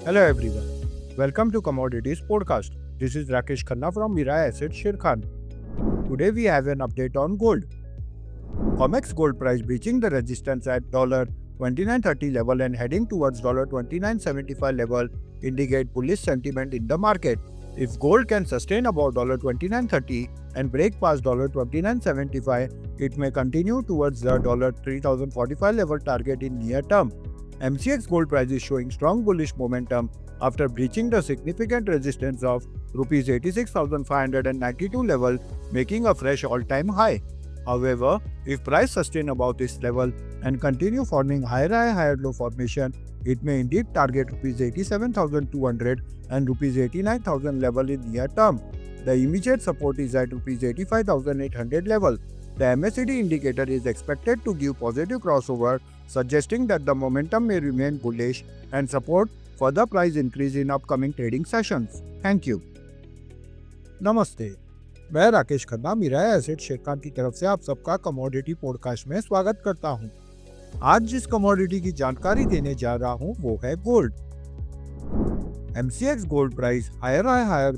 Hello everyone. Welcome to Commodities Podcast. This is Rakesh Khanna from Mirae Asset Sharekhan. Today we have an update on gold. COMEX gold price breaching the resistance at $29.30 level and heading towards $29.75 level indicate bullish sentiment in the market. If gold can sustain about $29.30 and break past $29.75, it may continue towards the $3045 level target in near term. MCX Gold price is showing strong bullish momentum after breaching the significant resistance of Rs 86,592 level, making a fresh all-time high. However, if price sustain above this level and continue forming higher high higher low formation, it may indeed target Rs 87,200 and Rs 89,000 level in near term. The immediate support is at Rs 85,800 level. The MACD indicator is expected to give positive crossover, suggesting that the momentum may remain bullish and support further price increase in upcoming trading sessions. Thank you. नमस्ते, मैं Rakesh Khanna मिराए asset Sharekhan की तरफ से आप सबका commodity podcast में स्वागत करता हूं। आज जिस कमोडिटी की जानकारी देने जा रहा हूं वो है gold. MCX gold price higher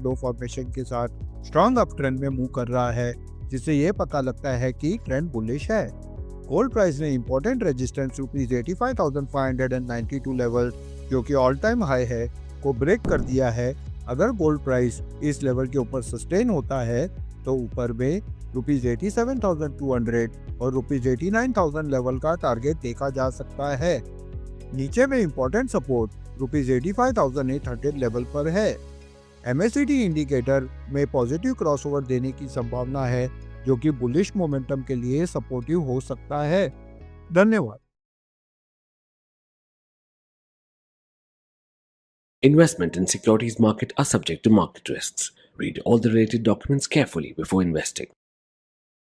low formation के साथ स्ट्रॉन्ग अप ट्रेंड में मूव कर रहा है, जिससे ये पता लगता है कि ट्रेंड बुलिश है। गोल्ड प्राइस ने इंपॉर्टेंट रेजिस्टेंस Rs 85,592 लेवल, जो कि ऑल टाइम हाई है, को ब्रेक कर दिया है। अगर गोल्ड प्राइस इस लेवल के ऊपर सस्टेन होता है तो ऊपर में Rs 87,200 और Rs 89,000 लेवल का टारगेट देखा जा सकता है। नीचे में इंपॉर्टेंट सपोर्ट Rs 85,800 लेवल पर है। MACD इंडिकेटर में पॉजिटिव क्रॉसओवर देने की संभावना है, जो कि बुलिश मोमेंटम के लिए सपोर्टिव हो सकता है। धन्यवाद। Investment in securities market are subject to market risks. Read all the related documents carefully before investing.